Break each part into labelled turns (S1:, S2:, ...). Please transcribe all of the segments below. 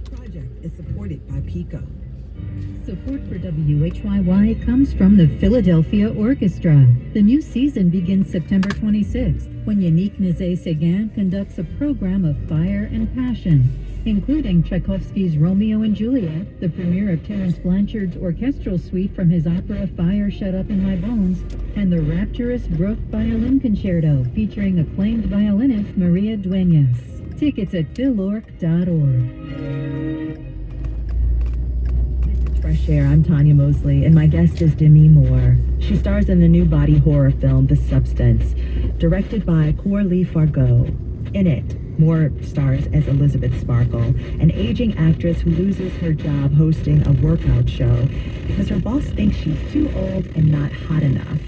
S1: Project is supported by PICO.
S2: Support for WHYY comes from the Philadelphia Orchestra. The new season begins September 26th when Yannick Nézet-Séguin conducts a program of fire and passion, including Tchaikovsky's Romeo and Juliet, the premiere of Terence Blanchard's orchestral suite from his opera Fire Shut Up in My Bones, and the rapturous Bruch Violin Concerto featuring acclaimed violinist Maria Dueñas. Tickets at philorc.org.
S1: Fresh Air, I'm Tanya Mosley, and my guest is Demi Moore. She stars in the new body horror film, The Substance, directed by Coralie Fargo. In it, Moore stars as Elizabeth Sparkle, an aging actress who loses her job hosting a workout show because her boss thinks she's too old and not hot enough.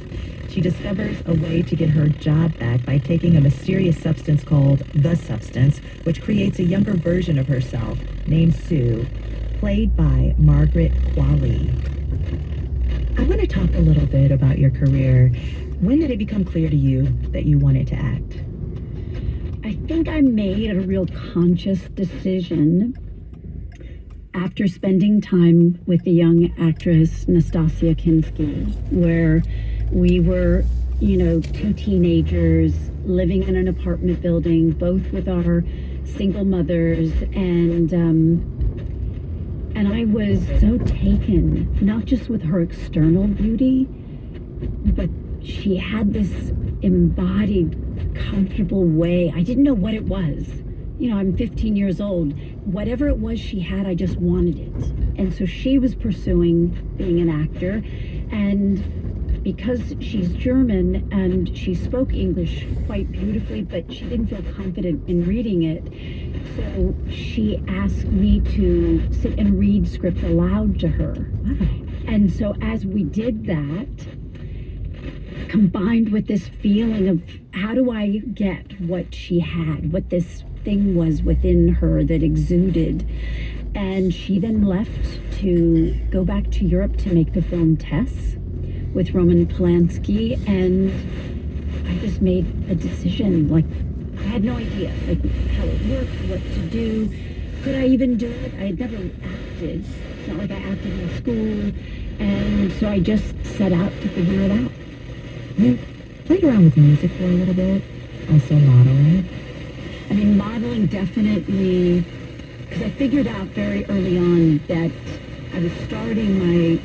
S1: She discovers a way to get her job back by taking a mysterious substance called The Substance, which creates a younger version of herself, named Sue, played by Margaret Qualley. I want to talk a little bit about your career. When did it become clear to you that you wanted to act?
S3: I think I made a real conscious decision after spending time with the young actress Nastasia Kinski, where we were, two teenagers living in an apartment building, both with our single mothers, and I was so taken, not just with her external beauty, but she had this embodied, comfortable way. I didn't know what it was. I'm 15 years old. Whatever it was she had, I just wanted it. And so she was pursuing being an actor. And because she's German and she spoke English quite beautifully, but she didn't feel confident in reading it, so she asked me to sit and read scripts aloud to her. Wow. And so as we did that, combined with this feeling of how do I get what she had, what this thing was within her that exuded. And she then left to go back to Europe to make the film Tess with Roman Polanski, and I just made a decision. I had no idea how it worked, what to do. Could I even do it? I had never acted. It's not like I acted in school. And so I just set out to figure it out.
S1: You played around with music for a little bit, also modeling.
S3: Modeling definitely, because I figured out very early on that I was starting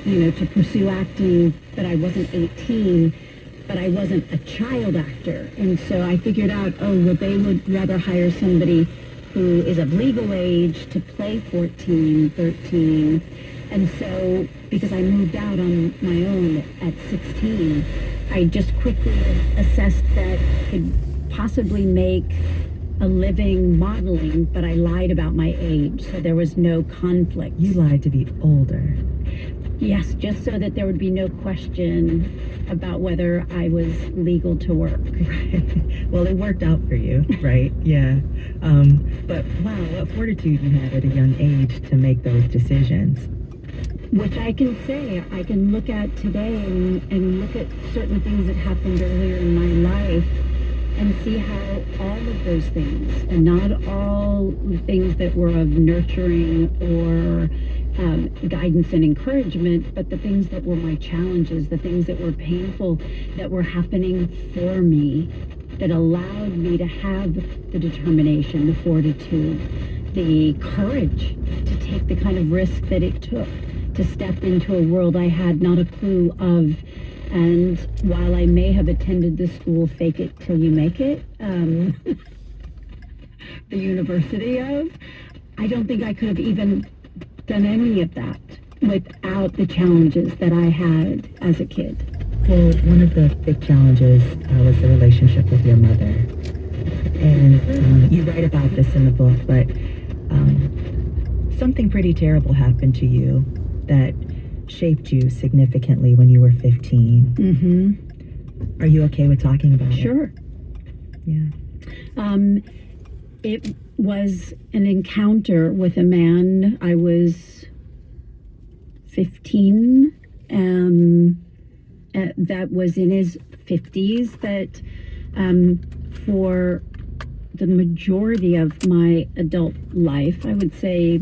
S3: to pursue acting, but I wasn't 18, but I wasn't a child actor. And so I figured out, they would rather hire somebody who is of legal age to play 14, 13. And so, because I moved out on my own at 16, I just quickly assessed that I could possibly make a living modeling, but I lied about my age, so there was no conflict.
S1: You lied to be older.
S3: Yes, just so that there would be no question about whether I was legal to work.
S1: Right. Well, it worked out for you, right? Yeah. But wow, what fortitude you had at a young age to make those decisions.
S3: Which I can say, I can look at today and look at certain things that happened earlier in my life and see how all of those things, and not all things that were of nurturing or guidance and encouragement, but the things that were my challenges, the things that were painful, that were happening for me, that allowed me to have the determination, the fortitude, the courage to take the kind of risk that it took to step into a world I had not a clue of. And while I may have attended the school Fake It Till You Make It, the university of, I don't think I could have even done any of that without the challenges that I had as a kid.
S1: Well, one of the big challenges was the relationship with your mother. And you write about this in the book, but something pretty terrible happened to you that shaped you significantly when you were 15.
S3: Mm-hmm.
S1: Are you okay with talking about it?
S3: Sure.
S1: Yeah.
S3: It was an encounter with a man. I was 15, that was in his 50s, that for the majority of my adult life, I would say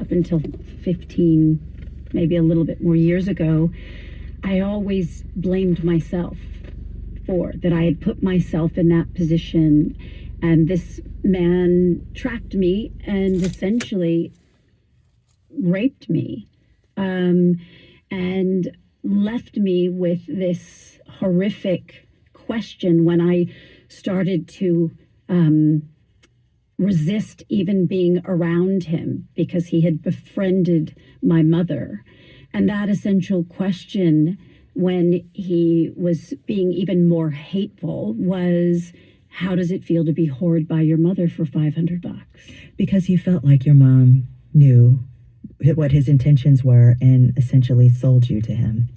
S3: up until 15, maybe a little bit more years ago, I always blamed myself for that. I had put myself in that position, and this man tracked me and essentially raped me, and left me with this horrific question when I started to resist even being around him because he had befriended my mother. And that essential question, when he was being even more hateful, was, how does it feel to be whored by your mother for $500?
S1: Because you felt like your mom knew what his intentions were and essentially sold you to him.